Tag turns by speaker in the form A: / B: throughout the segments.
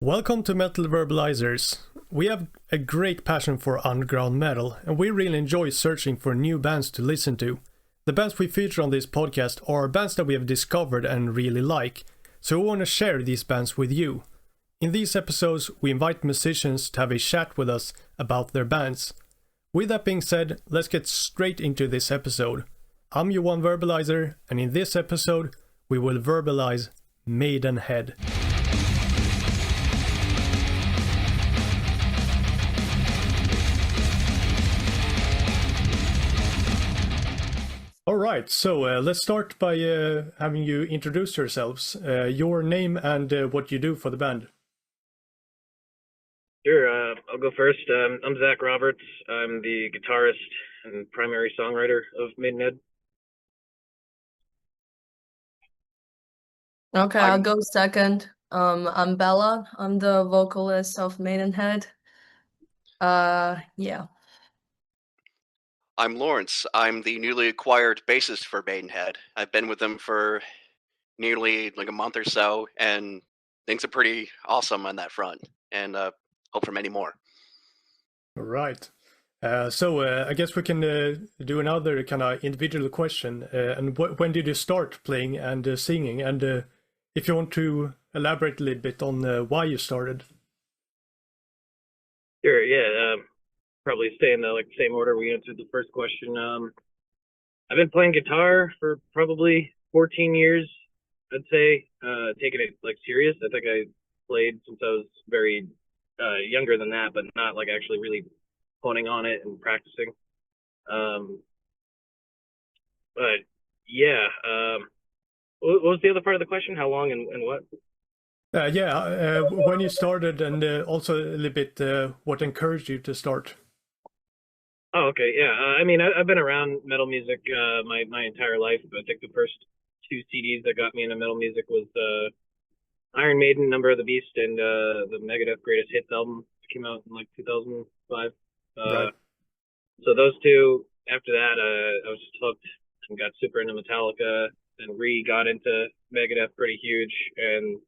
A: Welcome to Metal Verbalizers. We have a great passion for underground metal, and we really enjoy searching for new bands to listen to. The bands we feature on this podcast are bands that we have discovered and really like, so we want to share these bands with you. In these episodes, we invite musicians to have a chat with us about their bands. With that being said, let's get straight into this episode. I'm Johan Verbalizer, and in this episode, we will verbalize Maidenhead. Alright, so let's start by having you introduce yourselves, your name and what you do for the band.
B: Sure, I'll go first. I'm Zach Roberts. I'm the guitarist and primary songwriter of Maidenhead.
C: Okay, I'll go second. I'm Bella. I'm the vocalist of Maidenhead. Yeah.
D: I'm Lawrence. I'm the newly acquired bassist for Maidenhead. I've been with them for nearly like a month or so, and things are pretty awesome on that front, and hope for many more.
A: Alright, so I guess we can do another kind of individual question. And when did you start playing and singing? And if you want to elaborate a little bit on why you started.
B: Sure, yeah. Probably stay in the same order we answered the first question. I've been playing guitar for probably 14 years, I'd say. Taking it serious. I think I played since I was very younger than that, but not actually really honing on it and practicing. But yeah. What was the other part of the question? How long and what?
A: When you started, and also a little bit what encouraged you to start.
B: Oh, okay, yeah. I mean, I've been around metal music my entire life. I think the first two CDs that got me into metal music was Iron Maiden, Number of the Beast, and the Megadeth Greatest Hits album that came out in 2005.
A: Right.
B: So those two. After that, I was just hooked and got super into Metallica, and got into Megadeth pretty huge, and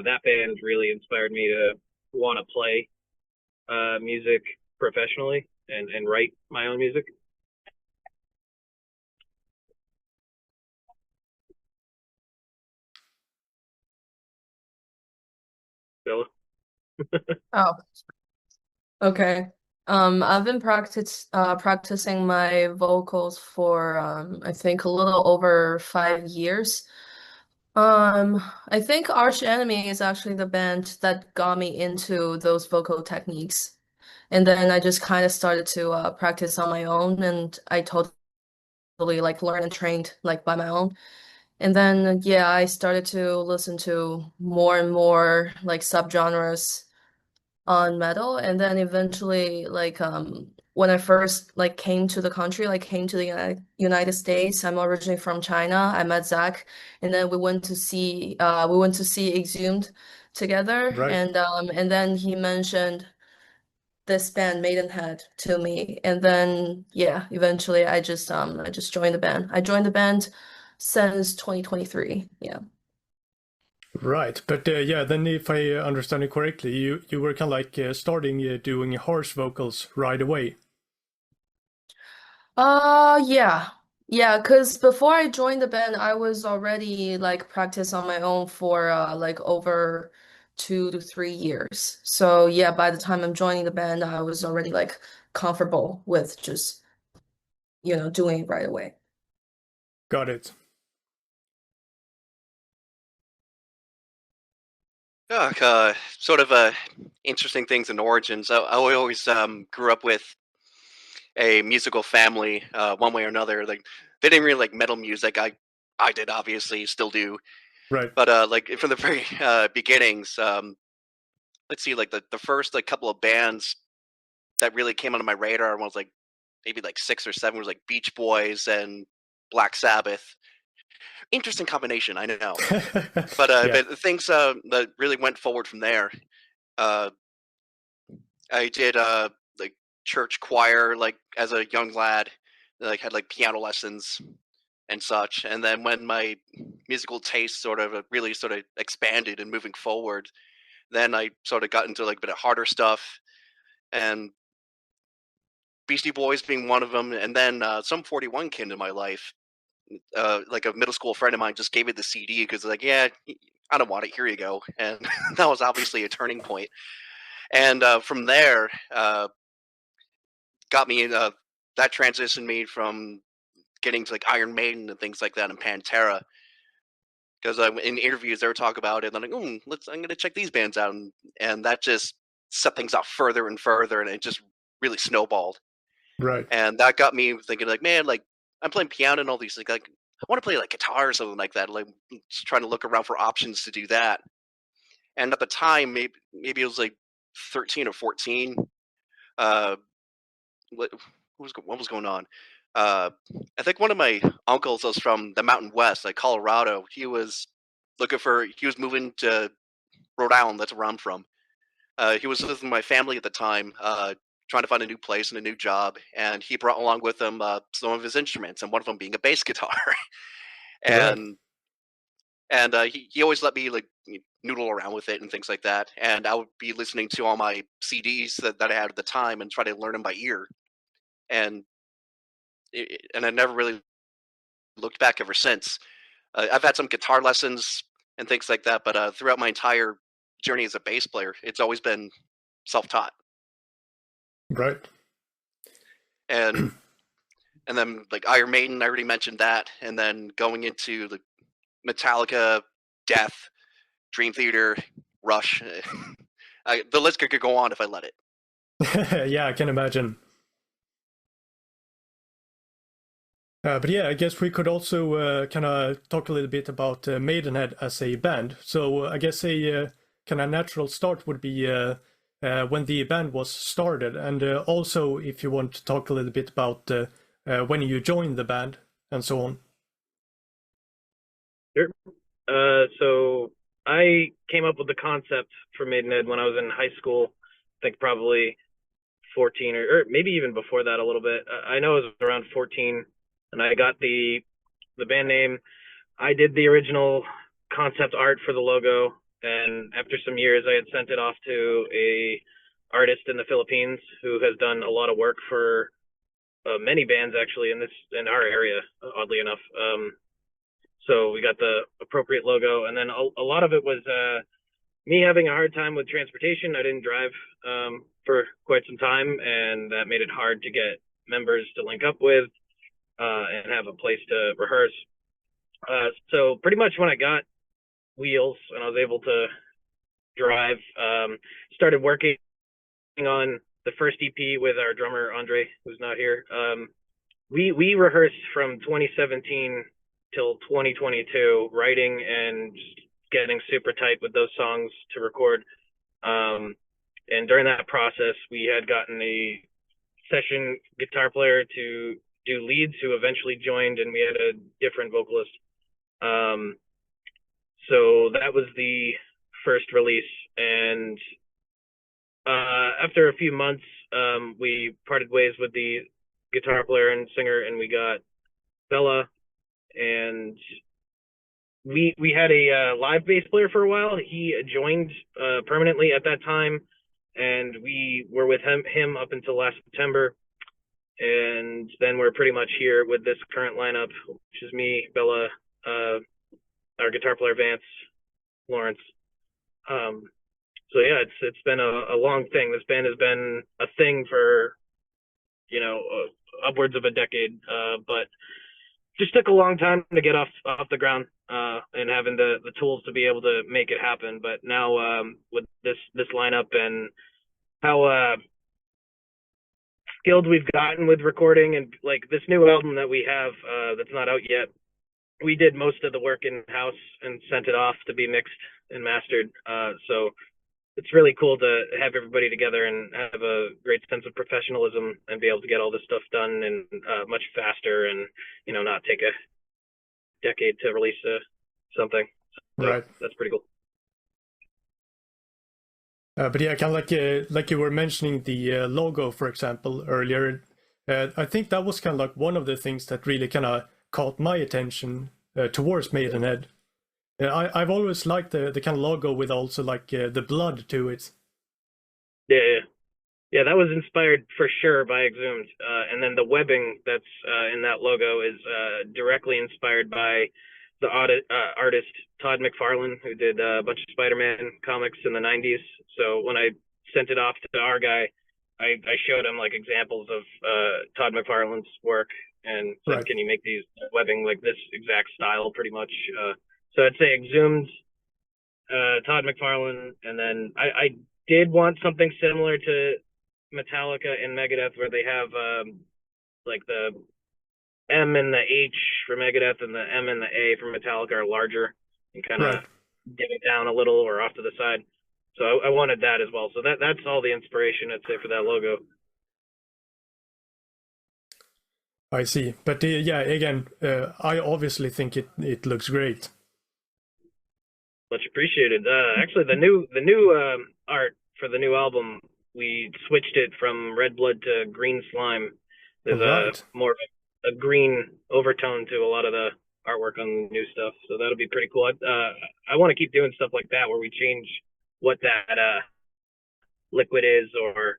B: that band really inspired me to want to play music professionally and write my own music. Bella?
C: Oh, okay. I've been practicing my vocals for I think a little over 5 years. I think Arch Enemy is actually the band that got me into those vocal techniques. And then I just kind of started to practice on my own, and I totally learned and trained by my own. And then yeah, I started to listen to more and more subgenres on metal, and then eventually when I first came to the country, came to the United States. I'm originally from China. I met Zach, and then we went to see Exhumed together.
A: Right.
C: And then he mentioned this band Maidenhead to me, and then yeah, eventually I just joined the band. I joined the band since 2023. Yeah.
A: Right, but then if I understand it correctly, you were kind of starting doing harsh vocals right away.
C: Yeah. Yeah, because before I joined the band, I was already practice on my own for over 2 to 3 years. So yeah, by the time I'm joining the band, I was already comfortable with just doing it right away.
A: Got it.
D: Sort of interesting things in origins. I always grew up with a musical family, one way or another. They didn't really like metal music. I did, obviously, still do.
A: Right.
D: But from the very beginnings, let's see, the first couple of bands that really came onto my radar was maybe 6 or 7 was Beach Boys and Black Sabbath. Interesting combination, I know. But
A: Yeah.
D: but things that really went forward from there. I did church choir as a young lad. Had piano lessons and such. And then when my musical taste really expanded and moving forward, Then I sort of got into like a bit of harder stuff, and Beastie Boys being one of them. And then Sum 41 came to my life. Like a middle school friend of mine just gave me the CD because like, yeah, I don't want it. Here you go. And that was obviously a turning point. And from there, got me that transitioned me from getting to like Iron Maiden and things like that and Pantera. Because in interviews they would talk about it, and I'm like, I'm gonna check these bands out, and that just set things off further and further, and it just really snowballed.
A: Right.
D: And that got me thinking, like, man, like I'm playing piano and all these things, like I want to play like guitar or something like that. Like just trying to look around for options to do that. And at the time, maybe it was like 13 or 14. Uh, what was going on? I think one of my uncles was from the Mountain West, like Colorado. He was moving to Rhode Island. That's where I'm from. He was with my family at the time, trying to find a new place and a new job, and he brought along with him some of his instruments, and one of them being a bass guitar.
A: Right.
D: and he always let me like noodle around with it and things like that. And I would be listening to all my CDs that I had at the time and try to learn them by ear. And I never really looked back ever since. I've had some guitar lessons and things like that, but throughout my entire journey as a bass player, it's always been self-taught.
A: Right.
D: And then like Iron Maiden, I already mentioned that, and then going into the Metallica, Death, Dream Theater, Rush. The list could go on if I let it.
A: Yeah, I can imagine. But yeah, I guess we could also kind of talk a little bit about Maidenhead as a band. So I guess a kind of natural start would be when the band was started, and also if you want to talk a little bit about when you joined the band and so on.
B: Sure. So I came up with the concept for Maidenhead when I was in high school. I think probably 14 or maybe even before that a little bit. I know it was around 14, and I got the band name. I did the original concept art for the logo, and after some years, I had sent it off to a artist in the Philippines who has done a lot of work for many bands actually in our area, oddly enough. So we got the appropriate logo, and then a lot of it was me having a hard time with transportation. I didn't drive for quite some time, and that made it hard to get members to link up with and have a place to rehearse. So pretty much when I got wheels and I was able to drive, started working on the first EP with our drummer Andre, who's not here. We rehearsed from 2017 till 2022, writing and just getting super tight with those songs to record. And during that process, we had gotten a session guitar player to do leads who eventually joined, and we had a different vocalist. So that was the first release. And after a few months, we parted ways with the guitar player and singer, and we got Bella. And we had a live bass player for a while. He joined permanently at that time, and we were with him up until last September. And then we're pretty much here with this current lineup, which is me, Bella, our guitar player Vance, Lawrence. So yeah, it's been a long thing. This band has been a thing for upwards of a decade, but just took a long time to get off the ground and having the tools to be able to make it happen. But now with this lineup and how skilled we've gotten with recording, and like this new album that we have that's not out yet, we did most of the work in house and sent it off to be mixed and mastered. So it's really cool to have everybody together and have a great sense of professionalism and be able to get all this stuff done and much faster, and not take a decade to release something. So
A: Right.
B: That's pretty cool.
A: But yeah, kind of like you were mentioning the logo, for example, earlier. I think that was kind of like one of the things that really kind of caught my attention towards Maidenhead. Yeah, I've always liked the kind of logo with also like the blood to it.
B: Yeah, that was inspired for sure by Exhumed. And then the webbing that's in that logo is directly inspired by the artist Todd McFarlane, who did a bunch of Spider-Man comics in the 90s. So when I sent it off to our guy, I showed him like examples of Todd McFarlane's work and said,
A: Right.
B: can you make these webbing like this exact style pretty much? So I'd say Exhumed, Todd McFarlane, and then I did want something similar to Metallica and Megadeth, where they have like the M and the H for Megadeth and the M and the A for Metallica are larger and kind of
A: Right.
B: divot down a little or off to the side. So I wanted that as well. So that's all the inspiration I'd say for that logo.
A: I see. But yeah, again, I obviously think it looks great.
B: Much appreciated. Actually, the new art for the new album, we switched it from red blood to green slime. There's
A: Right.
B: more of a green overtone to a lot of the artwork on the new stuff, so that'll be pretty cool. I want to keep doing stuff like that where we change what that liquid is, or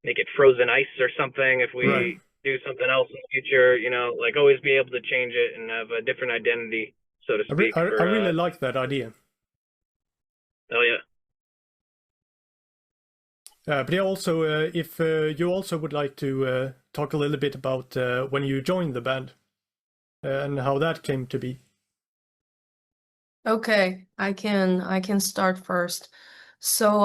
B: make it frozen ice or something if we
A: Right.
B: do something else in the future. Like always be able to change it and have a different identity, so to speak.
A: I really like that idea.
B: Oh yeah.
A: But yeah, also, if you also would like to talk a little bit about when you joined the band and how that came to be.
C: Okay, I can start first. So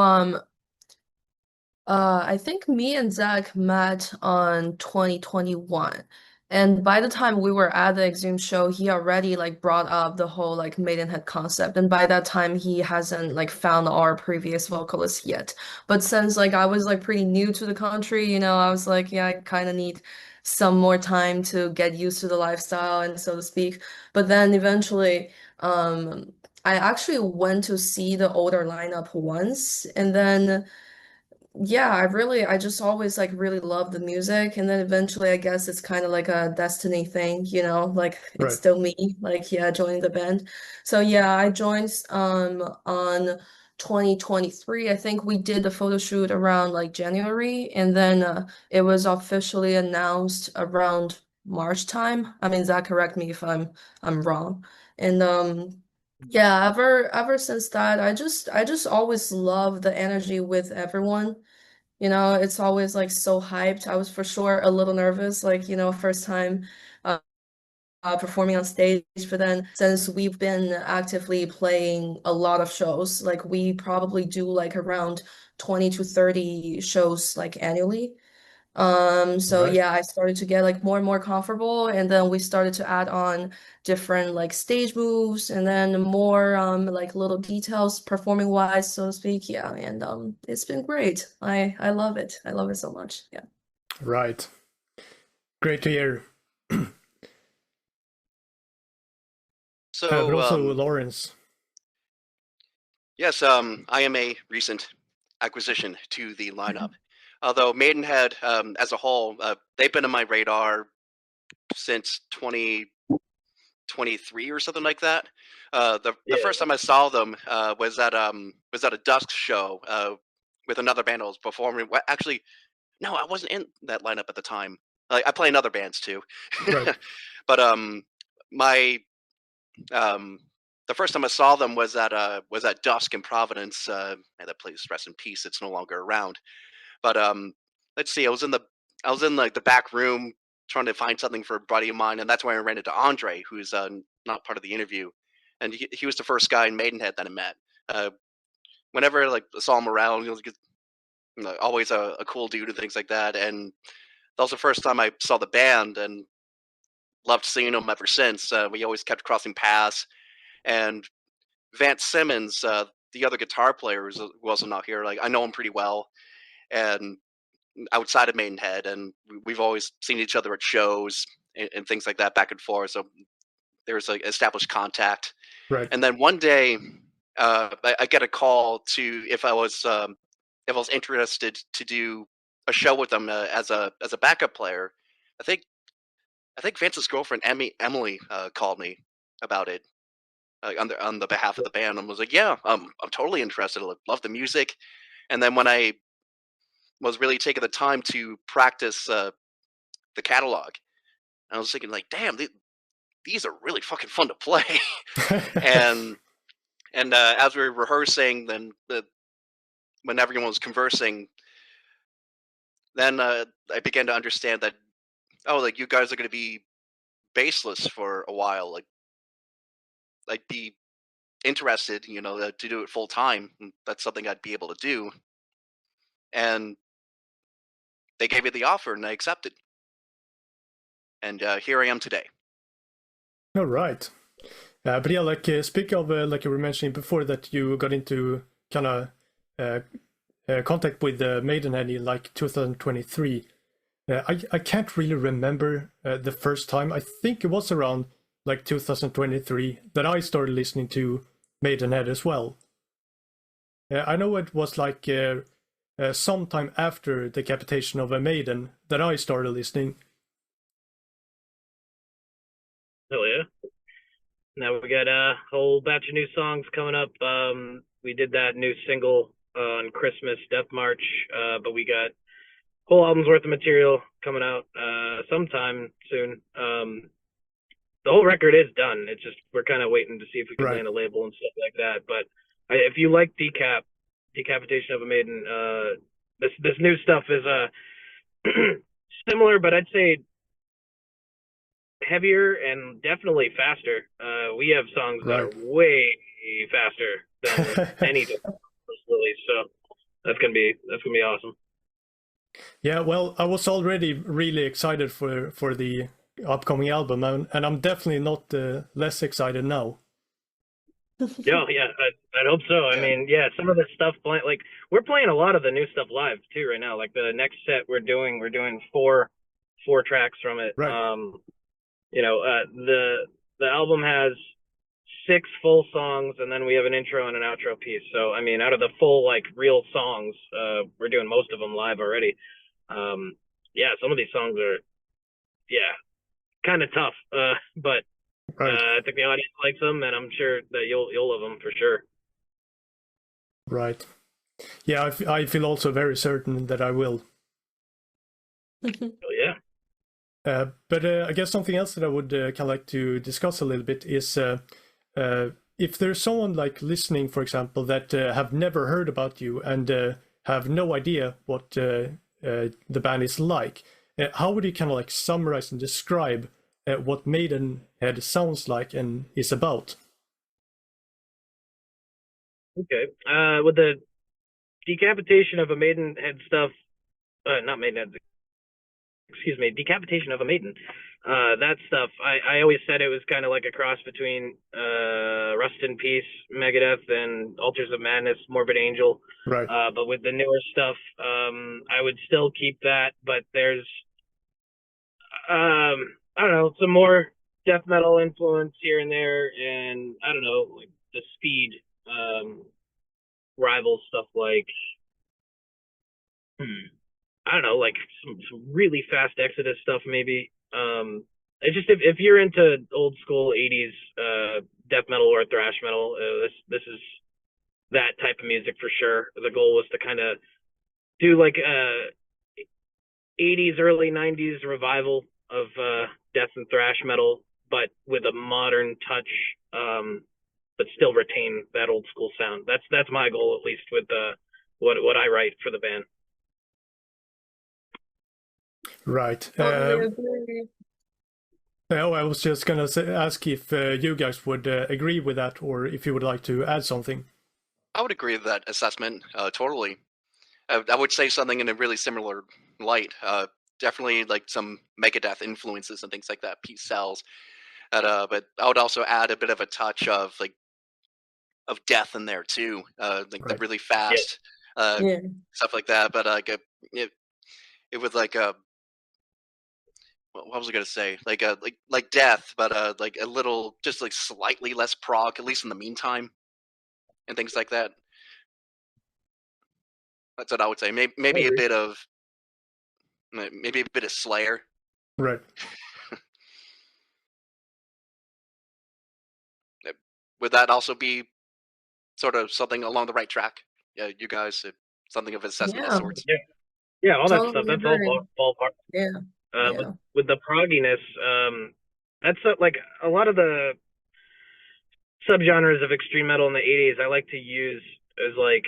C: I think me and Zach met on 2021. And by the time we were at the Exhume show, he already like brought up the whole like Maidenhead concept. And by that time he hasn't like found our previous vocalist yet. But since like I was like pretty new to the country, I was like, yeah, I kind of need some more time to get used to the lifestyle and so to speak. But then eventually, I actually went to see the older lineup once, and then yeah, I just always like really loved the music, and then eventually I guess it's kind of like a destiny thing, like it's
A: Right.
C: still me, like yeah, joining the band. So yeah, I joined on 2023. I think we did the photo shoot around like January, and then it was officially announced around March time. I mean, Zach, correct me if I'm wrong. And yeah, ever since that, I just always love the energy with everyone. It's always like so hyped. I was for sure a little nervous, like, first time uh, performing on stage. But then since we've been actively playing a lot of shows, like we probably do like around 20 to 30 shows like annually. So
A: Right.
C: yeah, I started to get like more and more comfortable, and then we started to add on different like stage moves and then more like little details performing wise, so to speak. Yeah, and it's been great. I love it. I love it so much. Yeah.
A: Right. Great to hear. But
D: So,
A: also Lawrence.
D: yes, I am a recent acquisition to the lineup. Although Maidenhead, as a whole, they've been on my radar since 2023 or something like that. The
B: Yeah.
D: first time I saw them was at a Dusk show with another band I was performing. Well, actually, no, I wasn't in that lineup at the time. I play in other bands too.
A: Right.
D: But my um, the first time I saw them was at Dusk in Providence. And that place, rest in peace, it's no longer around. But let's see, I was in like the back room trying to find something for a buddy of mine, and that's when I ran into Andre, who's not part of the interview, and he was the first guy in Maidenhead that I met. Uh, Whenever like I saw him around, he was always a cool dude and things like that. And that was the first time I saw the band, and loved seeing him ever since. We always kept crossing paths, and Vance Simmons, the other guitar player who also not here, like I know him pretty well, and outside of Maidenhead, and we've always seen each other at shows and things like that, back and forth. So there's like established contact.
A: Right.
D: And then one day, I get a call to if I was interested to do a show with them as a backup player. I think Vance's girlfriend Emily called me about it, on the behalf of the band, and was like, yeah, I'm totally interested. I love the music. And then when I was really taking the time to practice the catalog, I was thinking like, damn, these are really fucking fun to play. and as we were rehearsing, then when everyone was conversing, then I began to understand that, oh, like you guys are going to be baseless for a while. Like I'd be interested, to do it full time. That's something I'd be able to do. And they gave me the offer, and I accepted. And here I am today.
A: All right. But yeah, like speak of like you were mentioning before that you got into kind of contact with Maidenhead in like 2023. I can't really remember the first time. I think it was around like 2023 that I started listening to Maidenhead as well. I know it was like sometime after Decapitation of a Maiden that I started listening.
B: Hell yeah. Now we got a whole batch of new songs coming up. We did that new single on Christmas, Death March, but we got whole album's worth of material coming out sometime soon. The whole record is done. It's just we're kind of waiting to see if we can land a label and stuff like that. But if you like Decapitation of a Maiden, this new stuff is similar, but I'd say heavier and definitely faster. We have songs that are way faster than any release, so that's gonna be awesome.
A: Yeah, well, I was already really excited for the upcoming album, and I'm definitely not less excited now.
B: Yeah, I'd hope so. I mean, yeah, some of the stuff like we're playing a lot of the new stuff live too right now. Like the next set we're doing four tracks from it.
A: Right.
B: The album has 6 full songs, and then we have an intro and an outro piece. So I mean, out of the full like real songs, we're doing most of them live already. Yeah, some of these songs are kind of tough, but I think the audience likes them, and I'm sure that you'll love them for sure.
A: Right. Yeah, I feel also very certain that I will.
B: Yeah.
A: But I guess something else that I would kind of like to discuss a little bit is if there's someone like listening, for example, that have never heard about you and have no idea what the band is like, how would you kind of like summarize and describe what Maidenhead sounds like and is about?
B: Okay. With the Decapitation of a Maidenhead stuff, not Maidenhead, excuse me, Decapitation of a Maiden. That stuff, I always said it was kind of like a cross between Rust in Peace, Megadeth, and Altars of Madness, Morbid Angel.
A: Right.
B: But with the newer stuff, I would still keep that, but there's, I don't know, some more death metal influence here and there, and I don't know, like the speed rival stuff like I don't know, like some really fast Exodus stuff maybe. It's just if you're into old school 80s death metal or thrash metal, this is that type of music for sure. The goal was to kind of do like 80s early 90s revival of death and thrash metal, but with a modern touch, but still retain that old school sound. That's my goal, at least with what I write for the band.
A: Right. I was just gonna ask if you guys would agree with that, or if you would like to add something.
D: I would agree with that assessment. Totally. I would say something in a really similar light. Definitely like some Megadeth influences and things like that. Peace Cells. But I would also add a bit of a touch of death in there too. Like the really fast stuff like that. But it was like a. What was I gonna say? Like death, but like a little, just like slightly less prog, at least in the meantime, and things like that. That's what I would say. Maybe a bit of Slayer.
A: Right.
D: would that also be sort of something along the right track? Yeah, you guys, something of assessment of
C: Yeah,
D: sorts.
B: Yeah, all that stuff.
C: totally
B: That's all
C: agree.
B: ballpark.
C: Yeah, yeah.
B: With the progginess, that's like a lot of the subgenres of extreme metal in the 80s. I like to use as like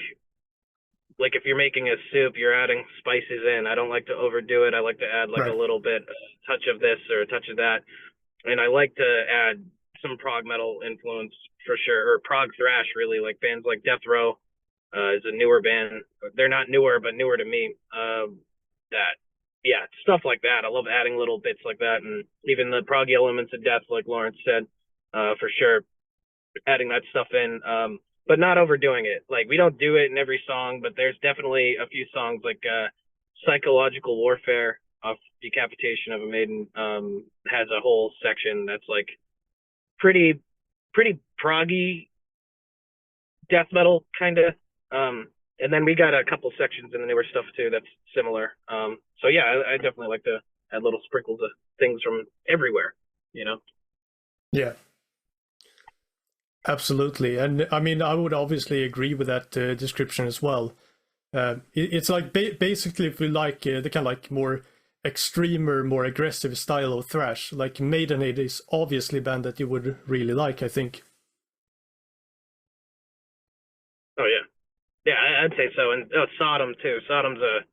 B: if you're making a soup, you're adding spices in. I don't like to overdo it. I like to add like
A: Right.
B: a little bit, a touch of this or a touch of that, and I like to add some prog metal influence for sure, or prog thrash really. Like bands like Death Row is a newer band. They're not newer, but newer to me. That yeah, stuff like that. I love adding little bits like that, and even the prog elements of death, like Lawrence said, for sure, adding that stuff in. But not overdoing it. Like we don't do it in every song, but there's definitely a few songs like Psychological Warfare off Decapitation of a Maiden has a whole section that's like pretty proggy death metal kind of. And then we got a couple sections in the newer stuff too that's similar. So yeah, I definitely like to add little sprinkles of things from everywhere, you know?
A: Yeah. Absolutely. And I mean, I would obviously agree with that description as well. It's like basically if we like the kind of like more extremer, more aggressive style of thrash, like Maidenhead is obviously a band that you would really like, I think.
B: Oh yeah. Yeah, I'd say so. And Sodom too. Sodom's a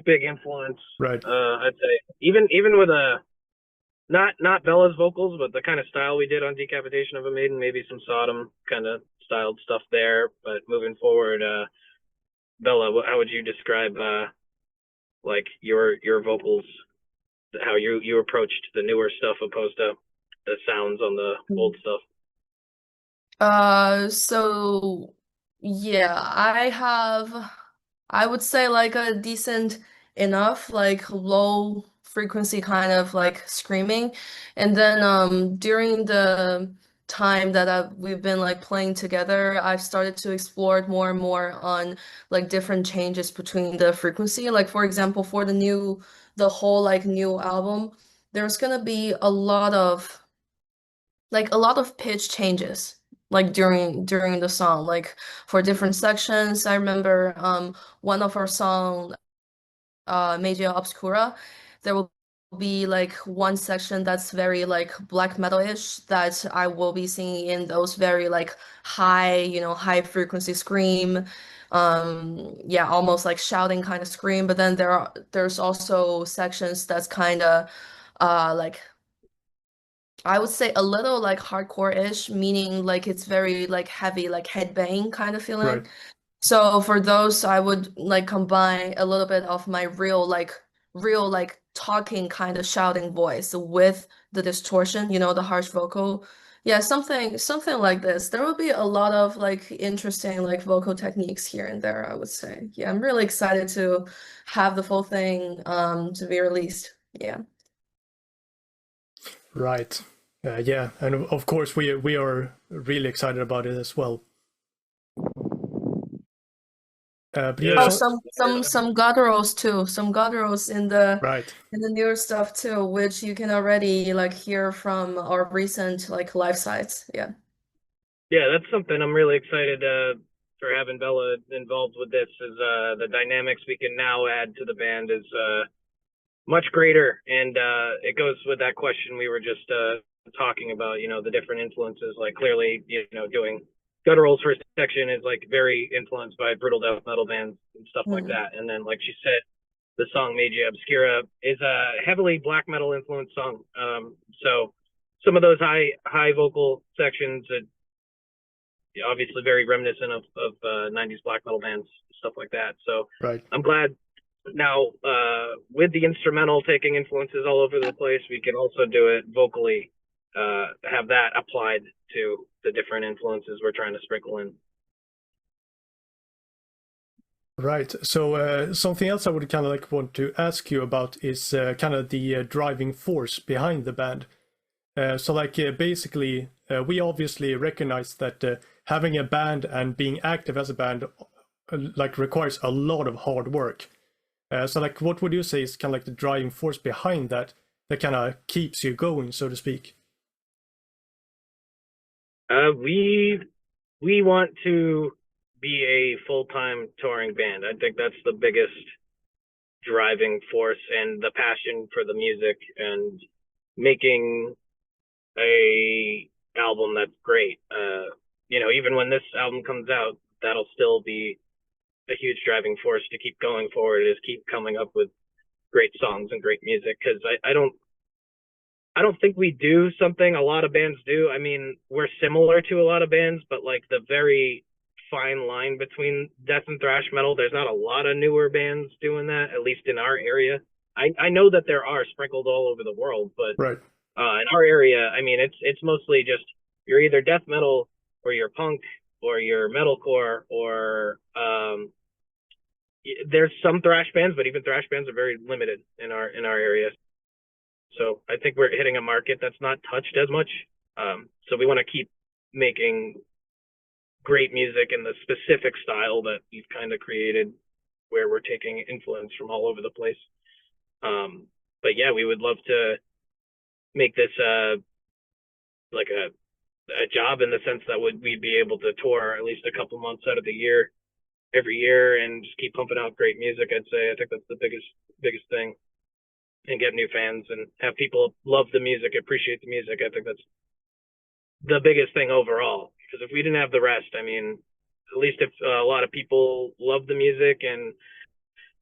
B: big influence.
A: Right.
B: I'd say even with not Bella's vocals, but the kind of style we did on Decapitation of a Maiden, maybe some Sodom kind of styled stuff there. But moving forward, Bella, how would you describe like your vocals, how you approached the newer stuff opposed to the sounds on the old stuff?
C: So yeah, I would say like a decent enough, like low frequency kind of like screaming. And then during the time that we've been like playing together, I've started to explore it more and more on like different changes between the frequency. Like for example, for the whole like new album, there's gonna be a lot of pitch changes like during the song, like for different sections. I remember one of our song Magia Obscura, there will be like one section that's very like black metal-ish that I will be singing in those very like high frequency scream. Yeah, almost like shouting kind of scream. But then there's also sections that's kind of like I would say a little like hardcore-ish, meaning like it's very like heavy, like headbang kind of feeling.
A: Right.
C: So for those, I would like combine a little bit of my real like talking kind of shouting voice with the distortion, the harsh vocal. Yeah, something like this. There will be a lot of like interesting like vocal techniques here and there, I would say. Yeah, I'm really excited to have the full thing to be released. Yeah.
A: Right. Yeah, and of course we are really excited about it as well. But yeah,
C: Oh, some gutturals too. Some gutturals in the
A: right.
C: newer stuff too, which you can already like hear from our recent like live sites. Yeah.
B: Yeah, that's something I'm really excited for having Bella involved with this. Is the dynamics we can now add to the band is much greater, and it goes with that question we were just talking about. The different influences. Like clearly, doing gutturals first section is like very influenced by brutal death metal bands and stuff like that. And then, like she said, the song Magia Obscura is a heavily black metal influenced song. So some of those high vocal sections that obviously very reminiscent of 90s black metal bands, stuff like that. So
A: right.
B: I'm glad now with the instrumental taking influences all over the place, we can also do it vocally, have that applied to the different influences we're trying to sprinkle in.
A: Right. So something else I would kind of like want to ask you about is kind of the driving force behind the band. So like basically, we obviously recognize that having a band and being active as a band like requires a lot of hard work. So like, what would you say is kind of like the driving force behind that kind of keeps you going, so to speak?
B: We want to be a full-time touring band. I think that's the biggest driving force, and the passion for the music and making a album that's great. Even when this album comes out, that'll still be a huge driving force to keep going forward, is keep coming up with great songs and great music. Because I don't think we do something a lot of bands do. I mean, we're similar to a lot of bands, but like the very fine line between death and thrash metal, there's not a lot of newer bands doing that, at least in our area. I know that there are sprinkled all over the world, but
A: Right.
B: in our area, I mean, it's mostly just you're either death metal or you're punk or you're metalcore or there's some thrash bands, but even thrash bands are very limited in our area. So I think we're hitting a market that's not touched as much. So we want to keep making great music in the specific style that we've kind of created, where we're taking influence from all over the place. But yeah, we would love to make this like a job, in the sense that we'd be able to tour at least a couple months out of the year every year and just keep pumping out great music. I'd say I think that's the biggest thing, and get new fans and have people love the music, appreciate the music. I think that's the biggest thing overall, because if we didn't have the rest, I mean, at least if a lot of people love the music and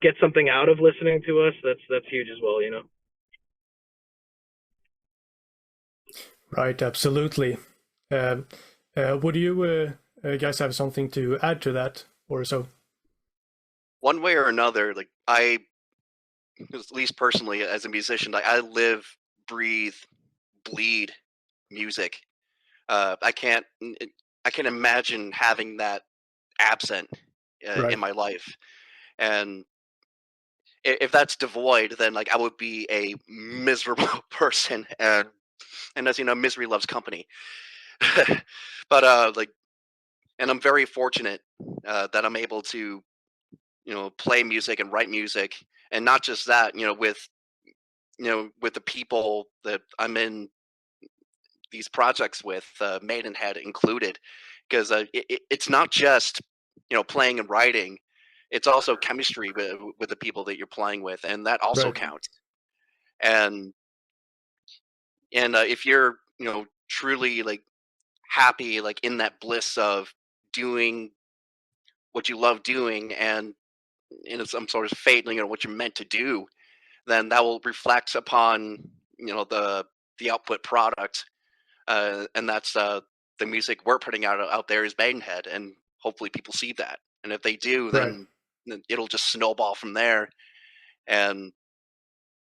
B: get something out of listening to us, that's huge as well,
A: Right, absolutely. Would you guys have something to add to that or so?
D: One way or another, like at least personally as a musician, like I live, breathe, bleed music. I can't imagine having that absent
A: Right.
D: in my life. And if that's devoid, then like I would be a miserable person. And as you know, misery loves company. But and I'm very fortunate that I'm able to, play music and write music, and not just that, with the people that I'm in these projects with, Maidenhead included, because it's not just playing and writing, it's also chemistry with the people that you're playing with, and that also
A: Right.
D: counts. And if you're truly like happy, like in that bliss of doing what you love doing, and in some sort of fate, what you're meant to do, then that will reflect upon the output product, and that's the music we're putting out there is Maidenhead, and hopefully people see that, and if they do, then it'll just snowball from there, and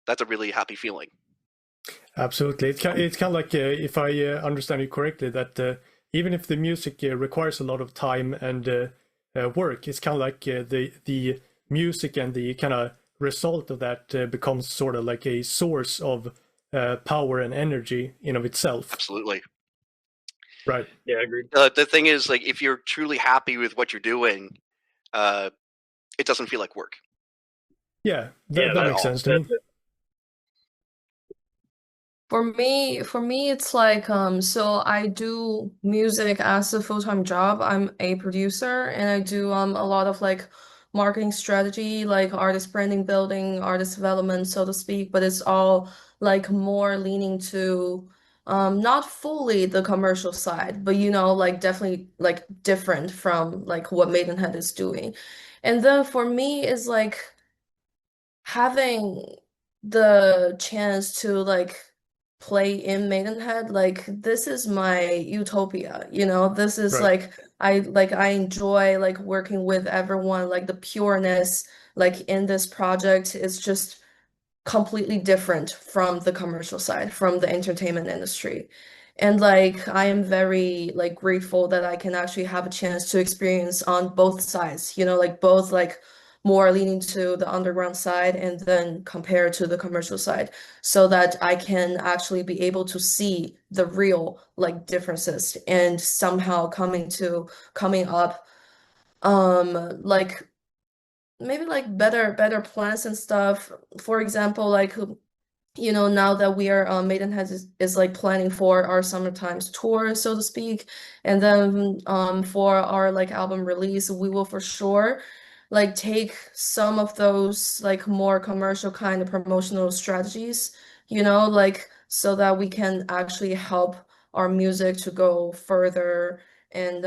D: that's a really happy feeling.
A: Absolutely. It's kind of like, if I understand you correctly, that even if the music requires a lot of time and work, it's kind of like the music and the kind of result of that becomes sort of like a source of power and energy in of itself.
D: Absolutely.
A: Right.
B: Yeah, I agree.
D: The thing is, like, if you're truly happy with what you're doing, it doesn't feel like work.
A: Yeah, that makes sense to me.
C: For me, it's like, so I do music as a full-time job. I'm a producer and I do a lot of like marketing strategy, like artist branding, building, artist development, so to speak, but it's all like more leaning to not fully the commercial side, but like definitely like different from like what Maidenhead is doing. And then for me is like having the chance to like play in Maidenhead, like this is my utopia, this is
A: Right.
C: I enjoy like working with everyone, like the pureness like in this project is just completely different from the commercial side, from the entertainment industry. And like I am very like grateful that I can actually have a chance to experience on both sides, like both like more leaning to the underground side and then compare to the commercial side, so that I can actually be able to see the real like differences and somehow coming up like maybe like better plans and stuff. For example, like you know, now that we are Maidenhead is like planning for our summertime's tour, so to speak, and then for our like album release, we will for sure like take some of those like more commercial kind of promotional strategies, you know, like so that we can actually help our music to go further and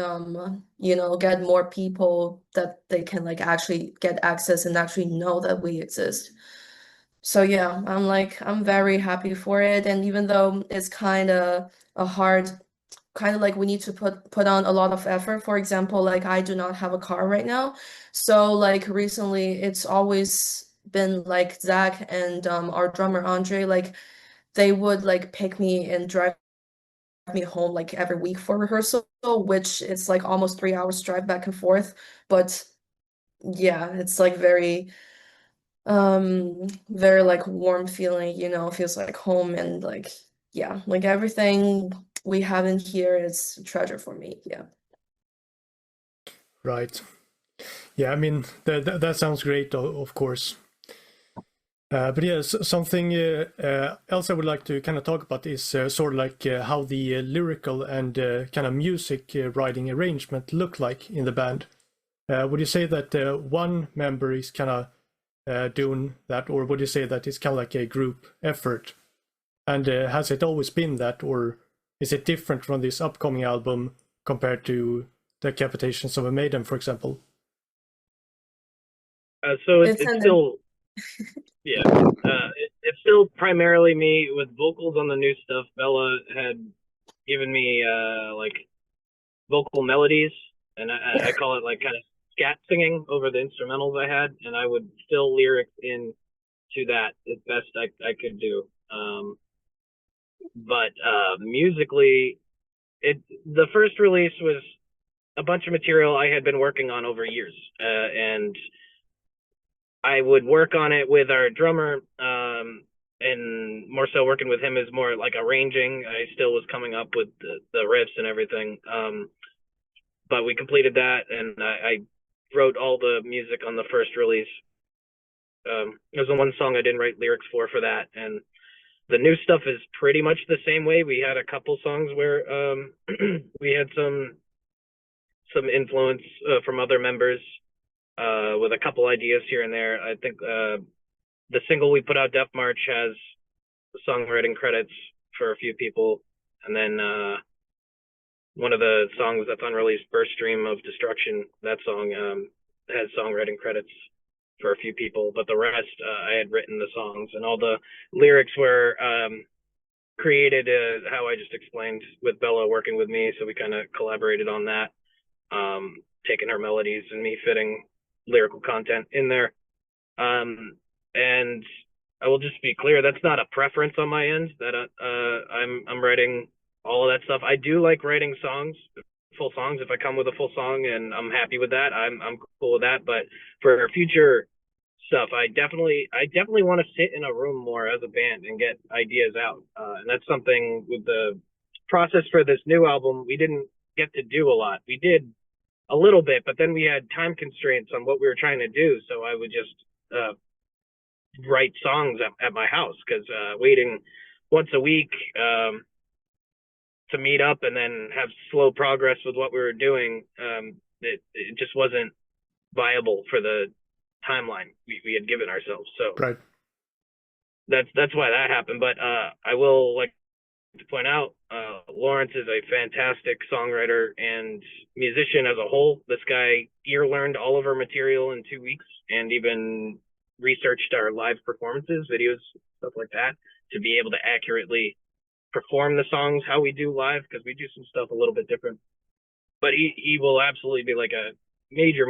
C: you know, get more people that they can like actually get access and actually know that we exist. So yeah, I'm very happy for it. And even though it's kind of a hard, kind of like we need to put on a lot of effort. For example, like I do not have a car right now. So like recently it's always been like Zach and our drummer Andre, like they would like pick me and drive me home like every week for rehearsal, which it's like almost 3 hours drive back and forth. But yeah, it's like very like warm feeling, you know, feels like home and like yeah, like everything we have in here is a treasure for me. Yeah.
A: Right. Yeah, I mean that sounds great, of course. But yeah, something else I would like to kind of talk about is sort of like how the lyrical and kind of music writing arrangement look like in the band. Would you say that one member is kind of doing that, or would you say that it's kind of like a group effort? And has it always been that, or is it different from this upcoming album compared to the Capitations of a Maiden, for example?
B: So it's still, yeah, it's still primarily me with vocals on the new stuff. Bella had given me like vocal melodies, and I call it like kind of scat singing over the instrumentals I had, and I would fill lyrics in to that as best I could do. But musically, the first release was a bunch of material I had been working on over years, and I would work on it with our drummer, and more so working with him is more like arranging. I still was coming up with the riffs and everything, but we completed that, and I wrote all the music on the first release. There's the one song I didn't write lyrics for that, and the new stuff is pretty much the same way. We had a couple songs where we had some influence from other members, with a couple ideas here and there. I think the single we put out, Death March, has songwriting credits for a few people, and then one of the songs that's unreleased, Burst Stream of Destruction, that song has songwriting credits for a few people, but the rest I had written the songs, and all the lyrics were created how I just explained, with Bella working with me, so we kind of collaborated on that, taking her melodies and me fitting lyrical content in there. And I will just be clear, that's not a preference on my end, that I'm writing all of that stuff. I do like writing songs, full songs. If I come with a full song and I'm happy with that, I'm cool with that. But for future stuff, I definitely want to sit in a room more as a band and get ideas out. And that's something with the process for this new album, we didn't get to do a lot. We did a little bit, but then we had time constraints on what we were trying to do. So I would just write songs at my house, because waiting once a week to meet up and then have slow progress with what we were doing, it just wasn't viable for the timeline we had given ourselves. So
A: right.
B: That's why that happened. But I will like to point out, Lawrence is a fantastic songwriter and musician as a whole. This guy ear learned all of our material in 2 weeks, and even researched our live performances, videos, stuff like that, to be able to accurately perform the songs how we do live, because we do some stuff a little bit different. But he will absolutely be like a major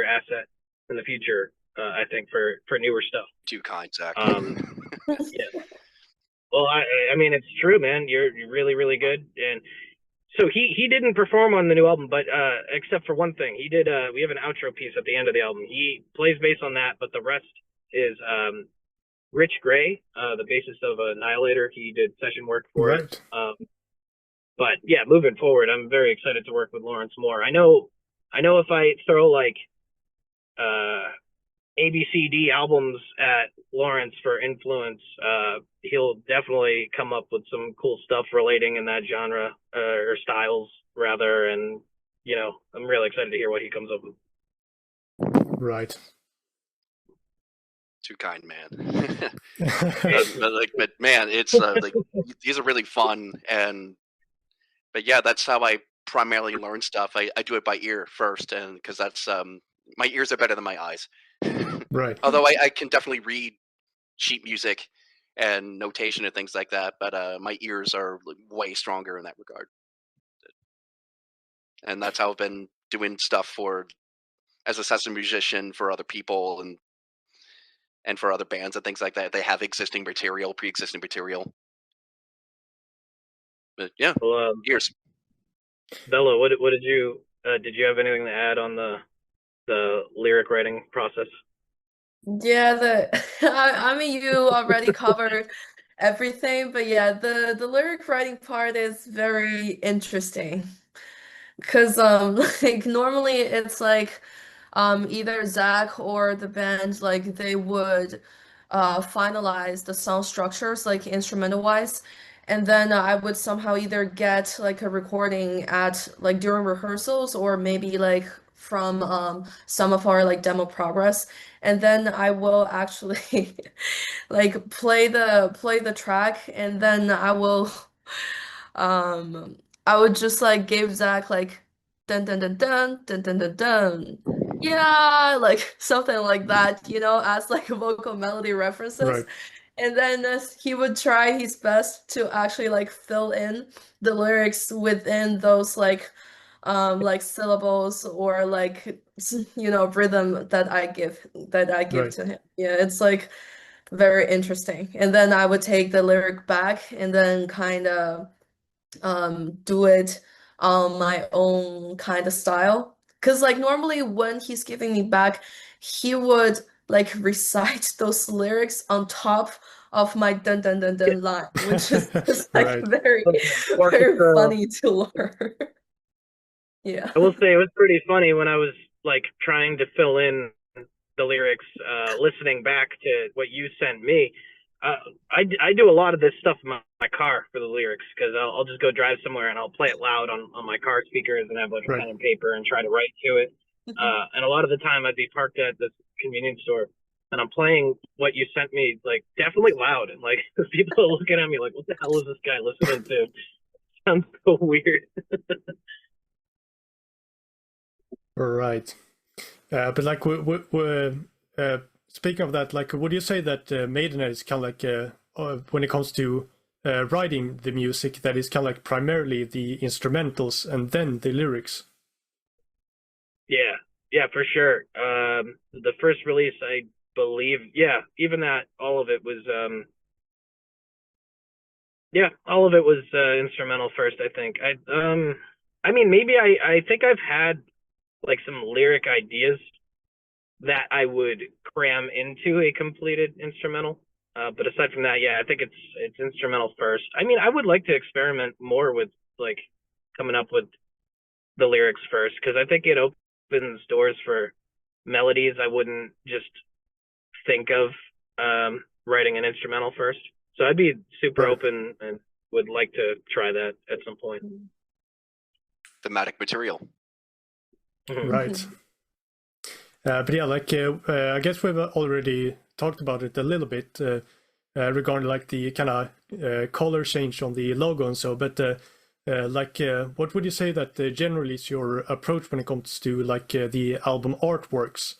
B: asset in the future, I think, for newer stuff.
D: Too kind, Zach.
B: Yeah. Well, I mean, it's true, man. You're really good. And so he didn't perform on the new album, but except for one thing, he did. We have an outro piece at the end of the album. He plays bass on that, but the rest is Rich Gray, the bassist of Annihilator. He did session work for it. But yeah, moving forward, I'm very excited to work with Lawrence more. I know if I throw like ABCD albums at Lawrence for influence, he'll definitely come up with some cool stuff relating in that genre, or styles rather. And I'm really excited to hear what he comes up with.
A: Right.
D: Too kind, man. but man, it's like these are really fun, but yeah, that's how I primarily learn stuff. I do it by ear first, and because that's my ears are better than my eyes.
A: Right.
D: Although I can definitely read sheet music and notation and things like that, but my ears are way stronger in that regard. And that's how I've been doing stuff as a session musician for other people and for other bands and things like that. They have pre-existing material. But yeah,
B: Well,
D: ears.
B: Bella, what did you have anything to add on the lyric writing process?
C: Yeah, I mean you already covered everything, but yeah, the lyric writing part is very interesting. Because like normally it's like either Zach or the band like they would finalize the song structures like instrumental wise, and then I would somehow either get like a recording at like during rehearsals or maybe like from some of our like demo progress, and then I will actually like play the track, and then um I would just like give Zach like dun dun dun dun dun dun dun dun. Yeah, like something like that, as like vocal melody references.
A: Right.
C: And then he would try his best to actually like fill in the lyrics within those like syllables or like rhythm that I give
A: Right.
C: to him. Yeah, it's like very interesting. And then I would take the lyric back and then kind of do it on my own kind of style. Because like normally when he's giving me back, he would like recite those lyrics on top of my dun dun dun dun line, which is just like
A: Right.
C: very very
B: Orchestra.
C: funny to learn. Yeah.
B: I will say it was pretty funny when I was like trying to fill in the lyrics, listening back to what you sent me. I do a lot of this stuff in my car for the lyrics because I'll just go drive somewhere and I'll play it loud on my car speakers and have like a
A: Right.
B: pen and paper and try to write to it. And a lot of the time I'd be parked at this convenience store and I'm playing what you sent me like definitely loud, and like people are looking at me like, what the hell is this guy listening to? Sounds so weird.
A: Right. But like, speaking of that, like, would you say that Maidenhead is kind of like, when it comes to writing the music, that is kind of like primarily the instrumentals and then the lyrics?
B: Yeah, for sure. The first release, I believe, yeah, even that, all of it was, instrumental first, I think. I mean, maybe I think I've had like some lyric ideas that I would cram into a completed instrumental. But aside from that, yeah, I think it's instrumental first. I mean, I would like to experiment more with like coming up with the lyrics first because I think it opens doors for melodies I wouldn't just think of writing an instrumental first. So I'd be super
A: Right.
B: open and would like to try that at some point.
D: Thematic material.
A: Right. But yeah, like, I guess we've already talked about it a little bit regarding like the kind of color change on the logo and so, but like, what would you say that generally is your approach when it comes to like the album artworks?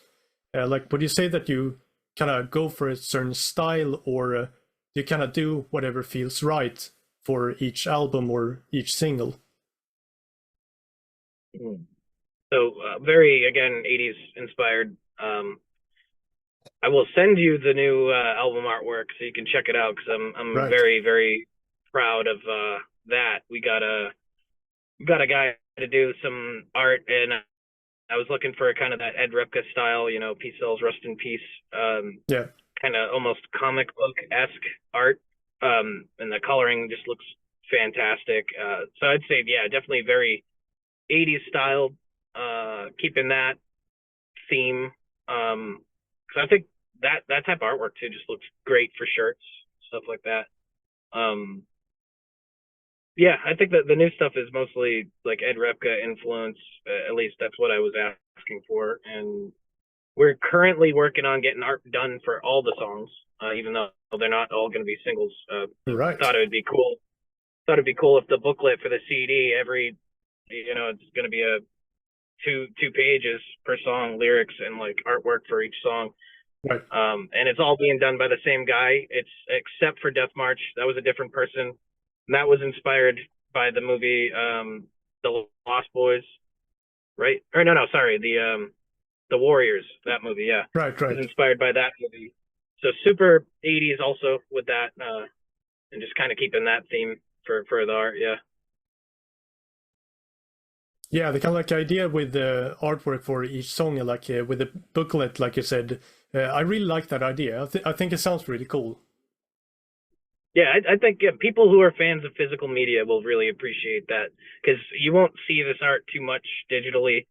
A: Like, would you say that you kind of go for a certain style, or you kind of do whatever feels right for each album or each single?
B: So very, again, 80s inspired. I will send you the new album artwork so you can check it out because I'm
A: Right.
B: very, very proud of that. We got a guy to do some art, and I was looking for kind of that Ed Repka style, Peace Sells, Rust in Peace,
A: Yeah.
B: kind of almost comic book-esque art, and the coloring just looks fantastic. So I'd say, yeah, definitely very 80s style, keeping that theme. because I think that type of artwork too just looks great for shirts, stuff like that. Yeah, I think that the new stuff is mostly like Ed Repka influence. At least that's what I was asking for. And we're currently working on getting art done for all the songs, even though they're not all going to be singles.
A: Right.
B: Thought it'd be cool. Thought it'd be cool if the booklet for the CD, it's going to be a two pages per song, lyrics and like artwork for each song.
A: Right.
B: And it's all being done by the same guy. It's except for Death March, that was a different person. And that was inspired by the movie The Lost Boys, right? Or no, sorry, the Warriors, that movie, yeah.
A: Right.
B: It was inspired by that movie. So super 80s also with that, and just kind of keeping that theme for the art, yeah.
A: Yeah, the kind of like idea with the artwork for each song, like with the booklet, like you said, I really like that idea. I think it sounds really cool.
B: Yeah, I think people who are fans of physical media will really appreciate that, because you won't see this art too much digitally.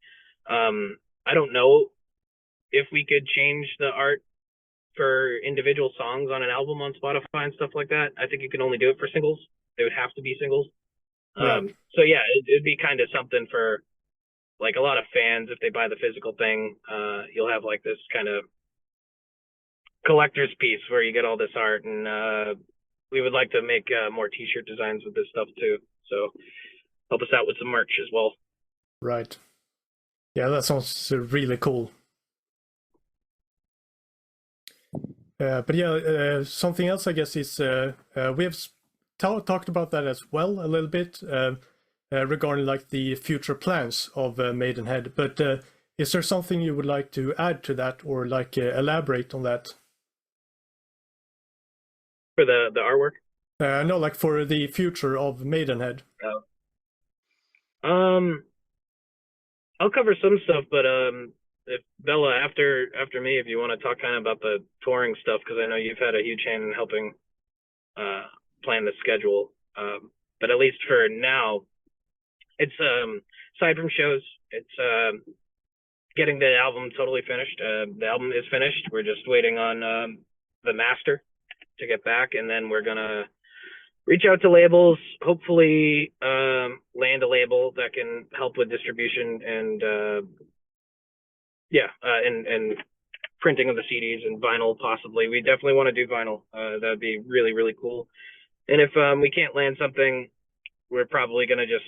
B: I don't know if we could change the art for individual songs on an album on Spotify and stuff like that. I think you can only do it for singles. They would have to be singles.
A: Right.
B: So yeah, it'd be kind of something for like a lot of fans. If they buy the physical thing, you'll have like this kind of collector's piece where you get all this art, and we would like to make more t-shirt designs with this stuff too. So help us out with some merch as well.
A: Right. Yeah, that sounds really cool. But yeah, something else I guess is we have talked about that as well a little bit regarding like the future plans of Maidenhead. But is there something you would like to add to that, or like elaborate on that?
B: For the artwork?
A: No, like for the future of Maidenhead.
B: I'll cover some stuff, but if Bella, after me, if you want to talk kind of about the touring stuff, because I know you've had a huge hand in helping plan the schedule. But at least for now, it's aside from shows, it's getting the album totally finished. The album is finished. We're just waiting on the master to get back, and then we're gonna reach out to labels, hopefully land a label that can help with distribution and and printing of the CDs and vinyl possibly. We definitely want to do vinyl. That'd be really, really cool. And if we can't land something, we're probably going to just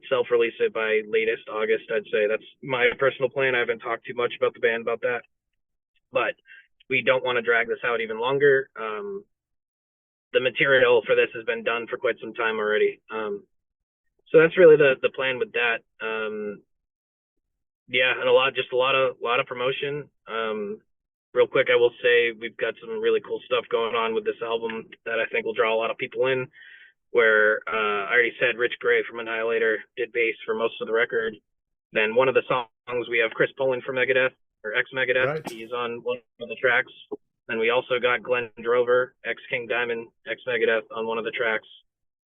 B: self-release it by latest August, I'd say. That's my personal plan. I haven't talked too much about the band about that. But we don't want to drag this out even longer. The material for this has been done for quite some time already. So that's really the plan with that. Yeah, and a lot of promotion. Real quick, I will say we've got some really cool stuff going on with this album that I think will draw a lot of people in. Where I already said Rich Gray from Annihilator did bass for most of the record. Then one of the songs we have Chris Poland from Megadeth, or ex-Megadeth.
A: Right.
B: He's on one of the tracks. And we also got Glenn Drover, ex-King Diamond, ex-Megadeth, on one of the tracks.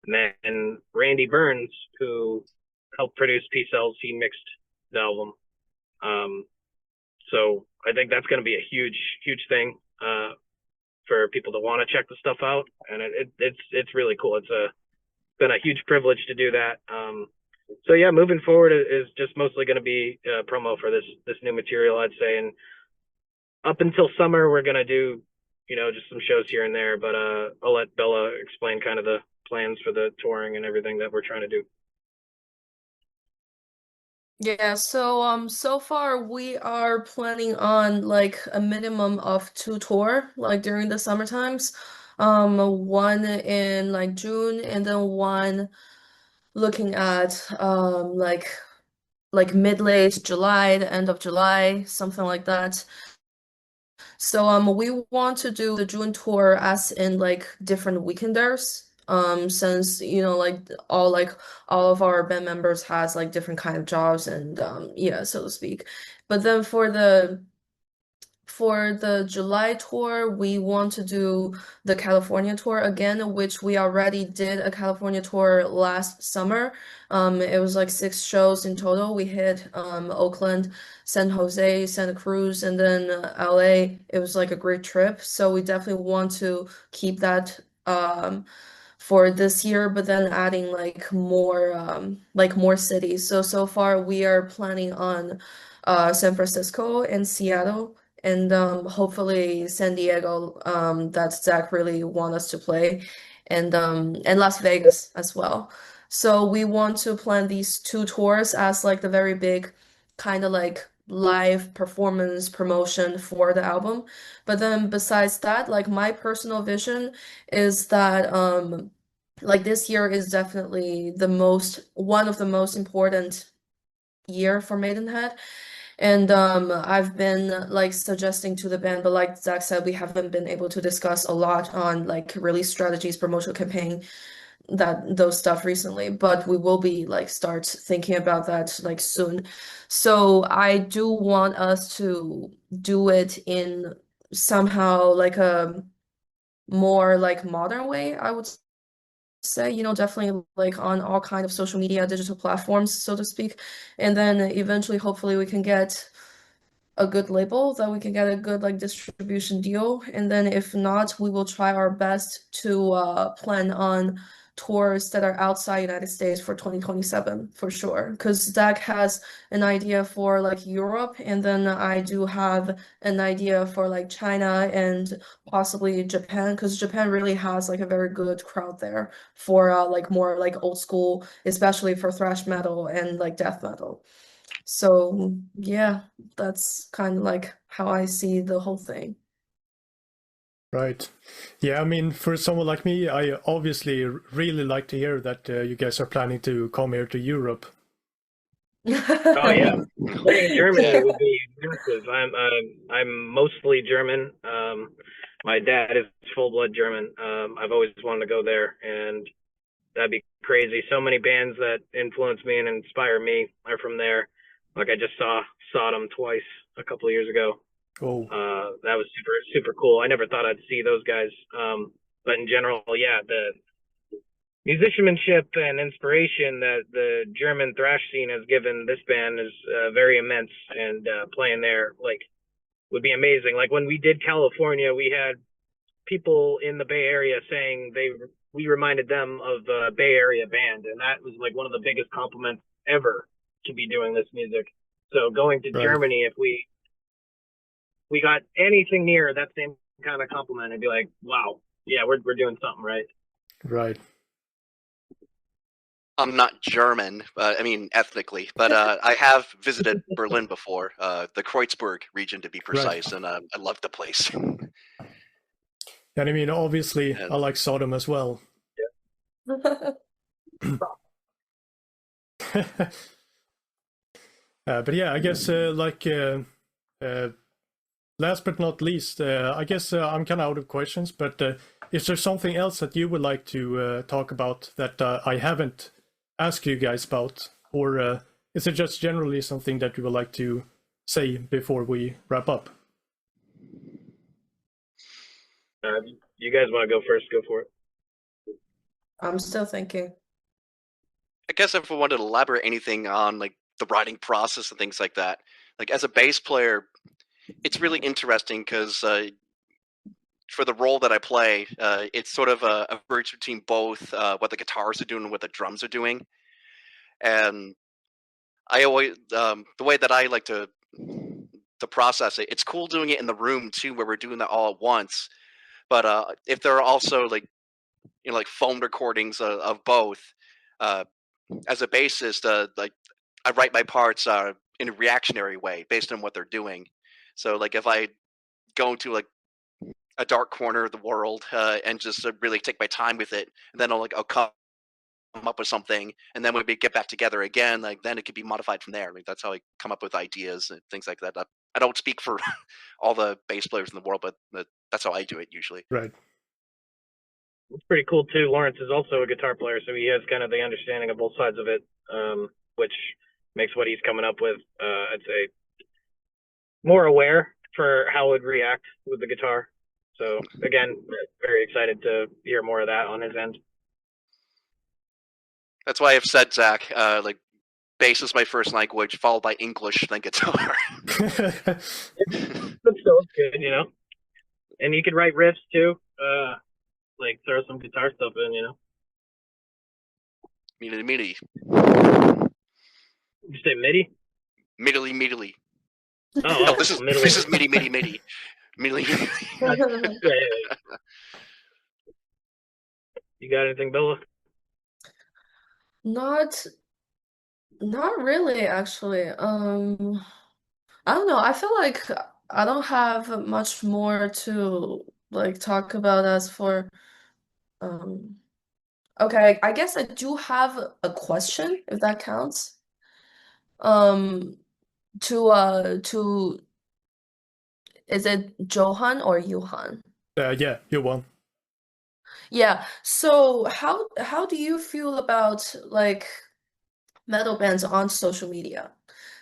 B: And then Randy Burns, who helped produce P-Cells, he mixed the album. So I think that's going to be a huge, huge thing for people to want to check the stuff out. And it's really cool. It's been a huge privilege to do that. So yeah, moving forward is just mostly going to be promo for this new material, I'd say. And up until summer, we're going to do, just some shows here and there, but I'll let Bella explain kind of the plans for the touring and everything that we're trying to do.
C: Yeah, so far we are planning on like a minimum of 2 tour like during the summer times. One in like June, and then one looking at like mid-late July, the end of July, something like that. So we want to do the June tour as in like different weekenders. Since like all of our band members has like different kind of jobs and yeah, so to speak. But then for the July tour, we want to do the California tour again, which we already did a California tour last summer. It was like 6 shows in total. We hit Oakland, San Jose, Santa Cruz, and then LA. It was like a great trip. So we definitely want to keep that for this year, but then adding like more cities. So far we are planning on San Francisco and Seattle and hopefully San Diego that Zach really want us to play and Las Vegas as well. So we want to plan these 2 tours as like the very big kind of like live performance promotion for the album. But then besides that, like my personal vision is that like this year is definitely one of the most important year for Maidenhead. And I've been like suggesting to the band, but like Zach said, we haven't been able to discuss a lot on like release strategies, promotional campaign, those stuff recently, but we will be like start thinking about that like soon. So I do want us to do it in somehow like a more like modern way, I would say, definitely like on all kind of social media, digital platforms, so to speak. And then eventually, hopefully, we can get a good label, that we can get a good like distribution deal. And then if not, we will try our best to plan on tours that are outside United States for 2027 for sure. Because Zach has an idea for like Europe, and then I do have an idea for like China and possibly Japan, because Japan really has like a very good crowd there for like more like old school, especially for thrash metal and like death metal. So yeah, that's kind of like how I see the whole thing.
A: Right. Yeah, I mean, for someone like me, I obviously really like to hear that you guys are planning to come here to Europe.
B: Oh yeah, playing Germany would be massive. I'm mostly German. My dad is full blood German. I've always wanted to go there, and that'd be crazy. So many bands that influence me and inspire me are from there. Like I just saw Sodom twice a couple of years ago.
A: Oh,
B: That was super cool. I never thought I'd see those guys. But in general, yeah, the musicianship and inspiration that the German thrash scene has given this band is very immense, and playing there like would be amazing. Like when we did California, we had people in the Bay Area saying we reminded them of a Bay Area band, and that was like one of the biggest compliments ever to be doing this music. So going to Germany, if we got anything near that same kind of compliment, I'd be like, wow, yeah, we're doing something right.
A: Right.
D: I'm not German, I mean ethnically, but I have visited Berlin before, the Kreuzberg region to be precise, and I love the place.
A: And I mean, obviously, I like Sodom as well.
C: Yeah.
A: But yeah, I guess last but not least, I guess I'm kind of out of questions, but is there something else that you would like to talk about that I haven't asked you guys about? Or is it just generally something that you would like to say before we wrap up?
B: You guys want to go first? Go for it.
C: I'm still thinking.
D: I guess if I wanted to elaborate anything on like the writing process and things like that, like as a bass player, it's really interesting because for the role that I play, it's sort of a bridge between both what the guitars are doing and what the drums are doing. And I always the way that I like to process it, it's cool doing it in the room too, where we're doing that all at once. But if there are also like like phone recordings of both, as a bassist, like I write my parts in a reactionary way based on what they're doing. So like if I go into like a dark corner of the world and just really take my time with it, and then I'll come up with something, and then when we get back together again, like then it could be modified from there. Like that's how I come up with ideas and things like that. I don't speak for all the bass players in the world, but that's how I do it usually.
A: Right.
B: It's pretty cool too. Lawrence is also a guitar player, so he has kind of the understanding of both sides of it, which makes what he's coming up with, I'd say, more aware for how it would react with the guitar. So again, very excited to hear more of that on his end.
D: That's why I've said, Zach, like bass is my first language, followed by English, then guitar.
B: But still, it's good, you know. And you could write riffs too. Like throw some guitar stuff in, you know.
D: Mealy.
B: You say MIDI?
D: Middly.
B: Oh,
D: no, this is MIDI. Middly.
B: Yeah. You got anything, Bella?
C: Not really, actually. I don't know. I feel like I don't have much more to like talk about as for okay, I guess I do have a question, if that counts. Um to is it Johan or Johan?
A: Yeah, you won.
C: Yeah. So how do you feel about like metal bands on social media?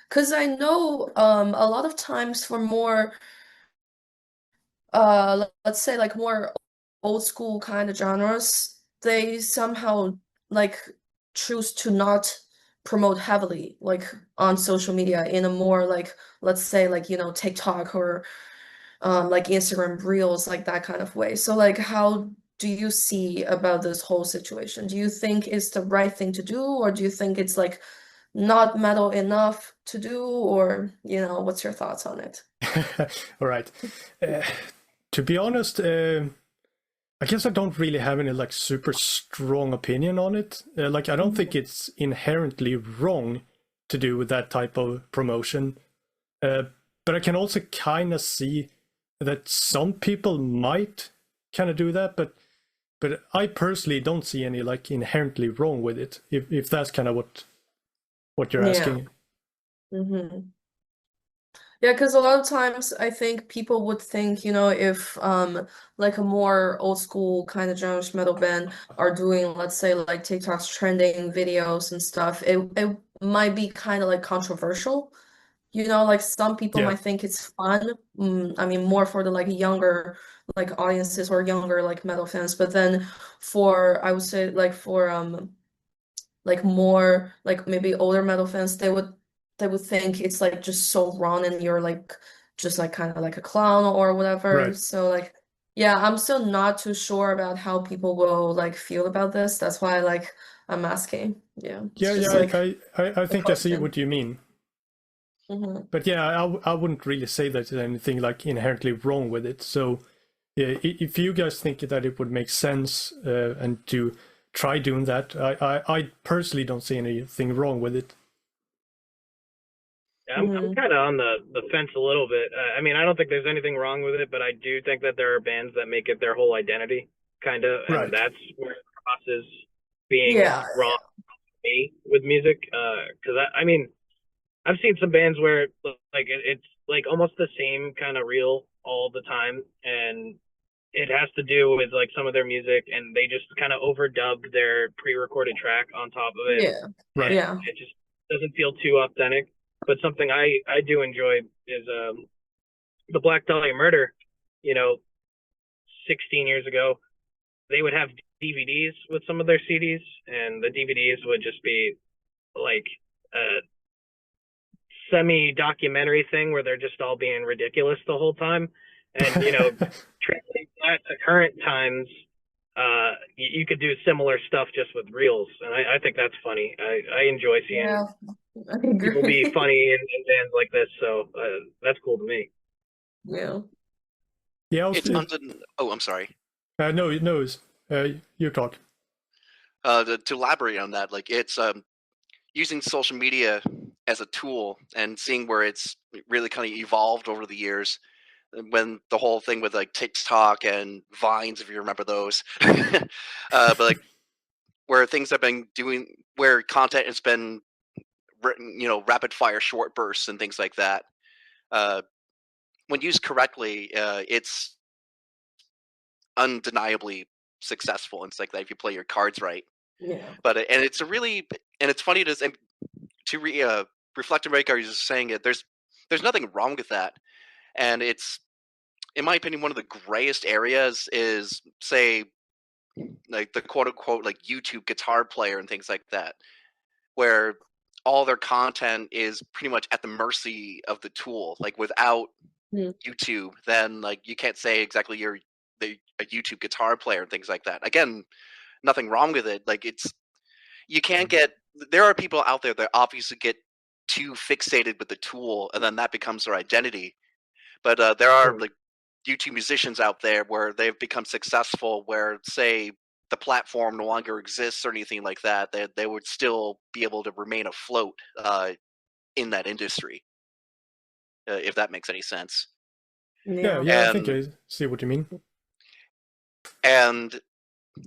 C: Because I know a lot of times for more let's say like more old school kind of genres, they somehow like choose to not promote heavily like on social media in a more like let's say like TikTok or like Instagram Reels, like that kind of way. So like how do you see about this whole situation? Do you think it's the right thing to do, or do you think it's like not metal enough to do, or what's your thoughts on it?
A: All right. To be honest, I guess I don't really have any like super strong opinion on it. Like I don't think it's inherently wrong to do with that type of promotion. But I can also kind of see that some people might kind of do that, but I personally don't see any like inherently wrong with it. If that's kind of what you're asking.
C: Mm-hmm. Yeah, because a lot of times I think people would think, if like a more old school kind of genres metal band are doing, let's say like TikTok's trending videos and stuff, it might be kind of like controversial. Like some people might think it's fun. I mean, more for the like younger like audiences or younger like metal fans, but then for I would say like for like more like maybe older metal fans, they would think it's like just so wrong and you're like just like kind of like a clown or whatever.
A: Right.
C: So like yeah, I'm still not too sure about how people will like feel about this. That's why like I'm asking. Yeah.
A: Yeah,
C: It's just
A: yeah,
C: like
A: I
C: a
A: think I see
C: question.
A: what you mean.
C: Mm-hmm.
A: But yeah, I wouldn't really say that there's anything like inherently wrong with it. So yeah, if you guys think that it would make sense and to try doing that, I personally don't see anything wrong with it.
B: Yeah, I'm kind of on the fence a little bit. I mean, I don't think there's anything wrong with it, but I do think that there are bands that make it their whole identity, kind of, and
A: Right.
B: that's where it crosses being
C: Yeah.
B: wrong for me with music. Because I mean, I've seen some bands where like it's like almost the same kind of reel all the time, and it has to do with like some of their music, and they just kind of overdubbed their pre-recorded track on top of it.
C: Yeah.
A: Right.
C: Yeah.
B: It just doesn't feel too authentic. But something I do enjoy is the Black Dahlia Murder. 16 years ago, they would have DVDs with some of their CDs, and the DVDs would just be like a semi-documentary thing where they're just all being ridiculous the whole time. And translate that to current times, you could do similar stuff just with reels, and I think that's funny. I enjoy seeing
C: Yeah. I
B: people be
C: agree.
B: funny in bands like this, so that's cool to me.
C: Yeah.
A: Yeah,
D: It's oh, I'm sorry.
A: no, you talk.
D: To elaborate on that, like it's using social media as a tool and seeing where it's really kind of evolved over the years. When the whole thing with like TikTok and Vines, if you remember those, but like where things have been doing, where content has been written, rapid fire short bursts and things like that. When used correctly, it's undeniably successful. And it's like that if you play your cards right.
C: Yeah.
D: But and it's it's funny to reflect on what you were saying. There's nothing wrong with that. And it's, in my opinion, one of the grayest areas is, say, like the quote unquote like YouTube guitar player and things like that, where all their content is pretty much at the mercy of the tool. Like without YouTube, then like you can't say exactly you're a YouTube guitar player and things like that. Again, nothing wrong with it. Like you can't get. There are people out there that obviously get too fixated with the tool, and then that becomes their identity. But there are like YouTube musicians out there where they've become successful, where say the platform no longer exists or anything like that, they would still be able to remain afloat in that industry, if that makes any sense.
A: Yeah, I think I see what you mean.
D: And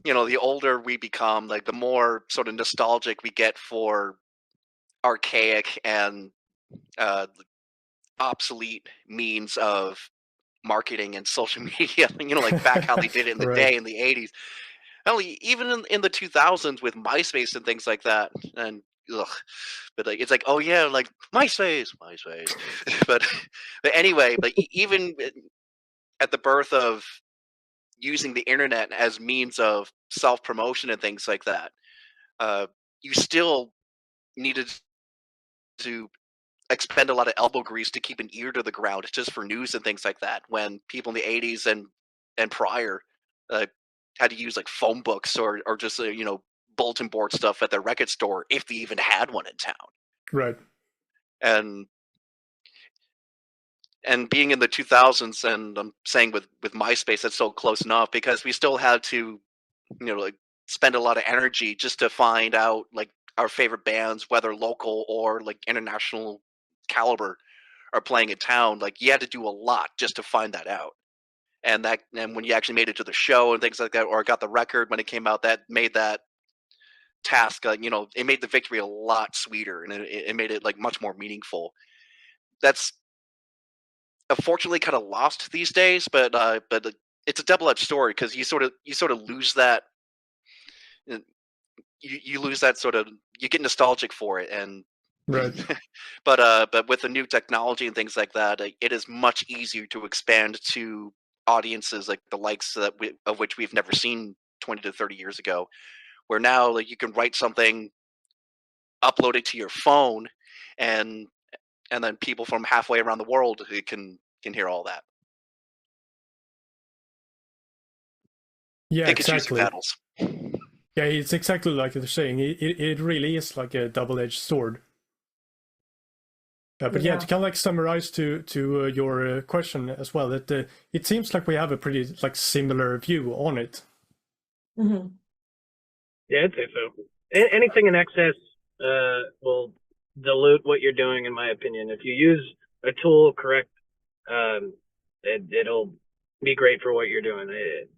D: the older we become, like the more sort of nostalgic we get for archaic and obsolete means of marketing and social media. Like back how they did it in the day in the 80s. Only even in the 2000s with MySpace and things like that. And but like it's like, oh yeah, like MySpace. but anyway, but even at the birth of using the internet as means of self-promotion and things like that, you still needed to expend a lot of elbow grease to keep an ear to the ground just for news and things like that, when people in the 80s and prior had to use like phone books or just bulletin board stuff at their record store, if they even had one in town.
A: Right.
D: And being in the 2000s, and I'm saying with MySpace, that's so close enough, because we still had to like spend a lot of energy just to find out like our favorite bands, whether local or like international caliber, are playing in town. Like you had to do a lot just to find that out. And when you actually made it to the show and things like that, or got the record when it came out, that made that task, it made the victory a lot sweeter, and it made it like much more meaningful. That's unfortunately kind of lost these days, but it's a double-edged story, because you sort of lose that. You lose that sort of, you get nostalgic for it, and
A: right.
D: but with the new technology and things like that, it is much easier to expand to audiences like the likes of which we've never seen 20 to 30 years ago, where now like you can write something, upload it to your phone, and then people from halfway around the world can hear all that.
A: Yeah,
D: Pick
A: exactly.
D: and choose your battles.
A: Yeah, it's exactly like you're saying. It really is like a double-edged sword. But yeah, to kind of like summarize to your question as well, that it seems like we have a pretty like similar view on it.
C: Mm-hmm.
B: Yeah, I'd say so. Anything in excess will dilute what you're doing, in my opinion. If you use a tool correct, it'll be great for what you're doing.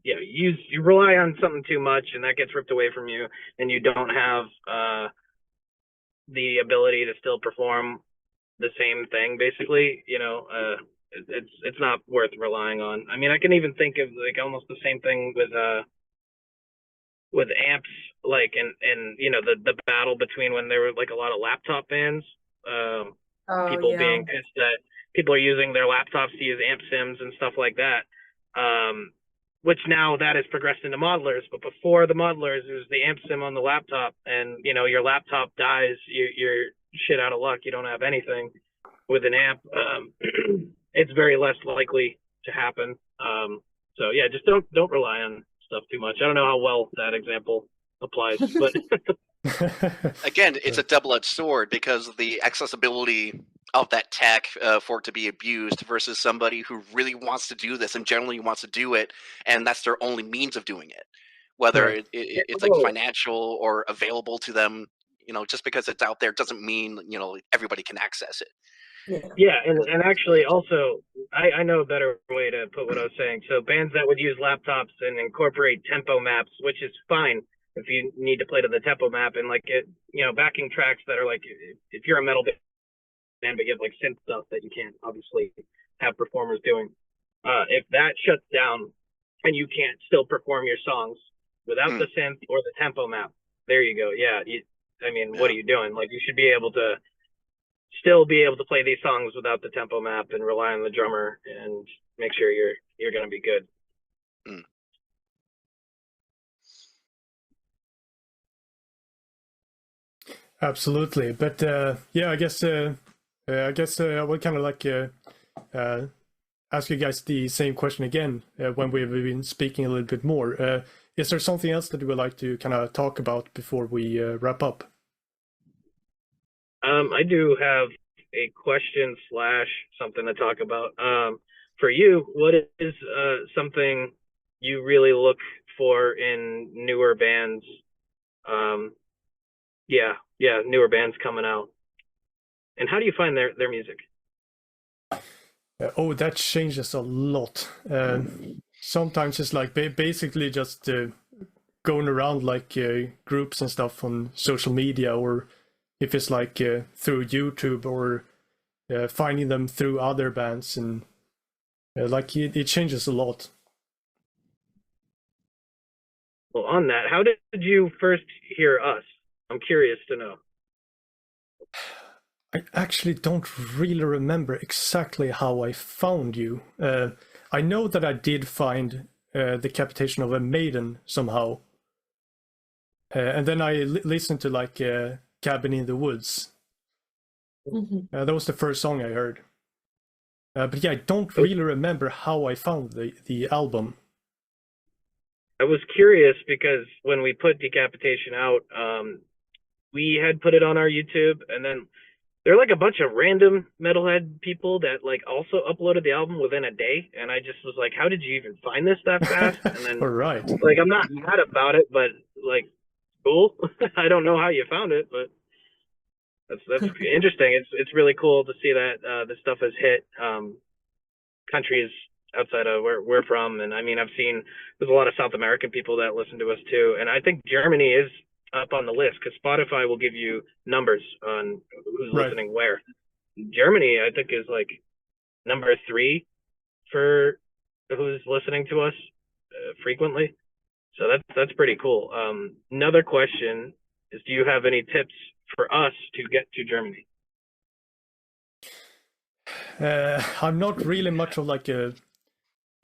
B: You rely on something too much, and that gets ripped away from you, and you don't have the ability to still perform the same thing. Basically, it's not worth relying on. I mean, I can even think of like almost the same thing with amps, like and the battle between when there were like a lot of laptop bands, people being pissed that people are using their laptops to use amp sims and stuff like that, which now that has progressed into modelers. But before the modelers, it was the amp sim on the laptop, and your laptop dies, you're shit out of luck. You don't have anything. With an amp, it's very less likely to happen. So yeah, just don't rely on stuff too much. I don't know how well that example applies, but
D: again, it's a double-edged sword, because of the accessibility of that tech for it to be abused, versus somebody who really wants to do this and generally wants to do it, and that's their only means of doing it, whether it's like financial or available to them. Just because it's out there doesn't mean everybody can access it.
B: Yeah, and actually also, I know a better way to put what I was saying. So bands that would use laptops and incorporate tempo maps, which is fine if you need to play to the tempo map, and like backing tracks that are like, if you're a metal band but you have like synth stuff that you can't obviously have performers doing, if that shuts down and you can't still perform your songs without the synth or the tempo map, there you go. Yeah, what are you doing? Like, you should be able to still be able to play these songs without the tempo map and rely on the drummer and make sure you're going to be good.
A: Absolutely, but yeah, I guess I will kind of like ask you guys the same question again when we've been speaking a little bit more. Is there something else that you would like to kind of talk about before we wrap up?
B: I do have a question / something to talk about. For you, what is something you really look for in newer bands? Newer bands coming out. And how do you find their music?
A: That changes a lot. Sometimes it's like basically just going around like groups and stuff on social media, or if it's like through YouTube, or finding them through other bands, and like it changes a lot.
B: Well, on that, how did you first hear us? I'm curious to know.
A: I actually don't really remember exactly how I found you. I know that I did find the Decapitation of a Maiden somehow. And then I listened to like Cabin in the Woods.
C: Mm-hmm.
A: That was the first song I heard. But yeah, I don't really remember how I found the album.
B: I was curious because when we put Decapitation out, we had put it on our YouTube, and then there are like a bunch of random metalhead people that like also uploaded the album within a day, and I just was like, how did you even find this that fast? And then
A: All right.
B: like, I'm not mad about it, but like, cool. I don't know how you found it, but that's interesting. It's really cool to see that this stuff has hit countries outside of where we're from. And I mean, I've seen there's a lot of South American people that listen to us too, and I think Germany is up on the list because Spotify will give you numbers on who's listening where. Germany, I think, is like number 3 for who's listening to us frequently. So that's pretty cool. Another question is, do you have any tips for us to get to Germany?
A: I'm not really much of like a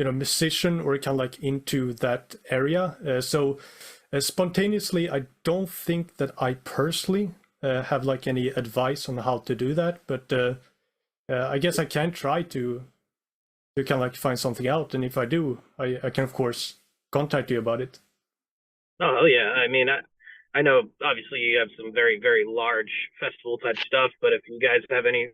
A: musician or kind of like into that area. So spontaneously, I don't think that I personally have like any advice on how to do that. But I guess I can try to kind of like find something out. And if I do, I can of course contact you about it.
B: Oh yeah, I mean, I know obviously you have some very, very large festival type stuff, but if you guys have any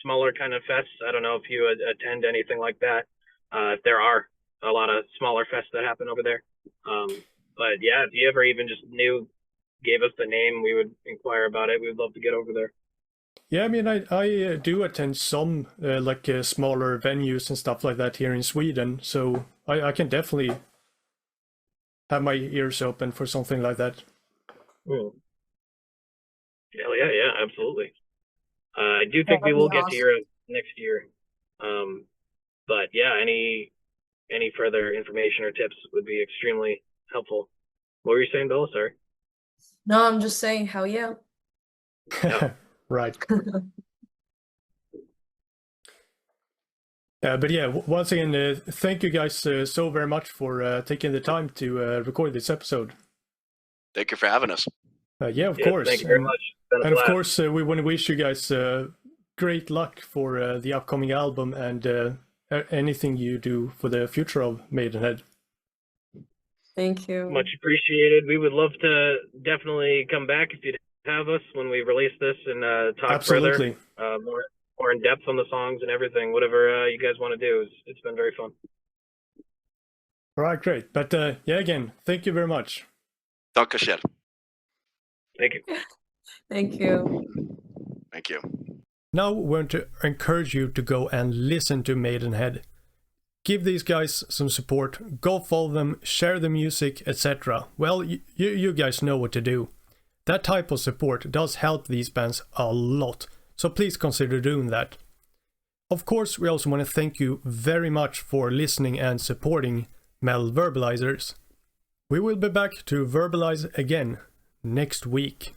B: smaller kind of fests, I don't know if you attend anything like that. If there are a lot of smaller fests that happen over there. But yeah, if you ever even just gave us the name, we would inquire about it. We would love to get over there.
A: Yeah, I mean, I do attend some like smaller venues and stuff like that here in Sweden, so I can definitely have my ears open for something like that.
B: Hell yeah, absolutely. I do think we will get to Europe next year. But yeah, any further information or tips would be extremely helpful. What were you saying, Bella? Sorry.
C: No, I'm just saying, hell yeah.
A: Right. But yeah, once again, thank you guys so very much for taking the time to record this episode.
D: Thank you for having us.
A: Yeah, of course.
B: Thank you very much.
A: And of course, we want to wish you guys great luck for the upcoming album and anything you do for the future of Maidenhead.
C: Thank you.
B: Much appreciated. We would love to definitely come back if you'd have us when we release this and talk
A: Absolutely.
B: further, more in depth on the songs and everything. Whatever you guys want to do, it's been very fun.
A: All right, great. But yeah, again, thank you very much.
D: Dankeschön.
B: Thank you.
C: Thank you.
D: Thank you.
A: Now we want to encourage you to go and listen to Maidenhead. Give these guys some support, go follow them, share the music, etc. Well, you guys know what to do. That type of support does help these bands a lot, so please consider doing that. Of course, we also want to thank you very much for listening and supporting Metal Verbalizers. We will be back to verbalize again next week.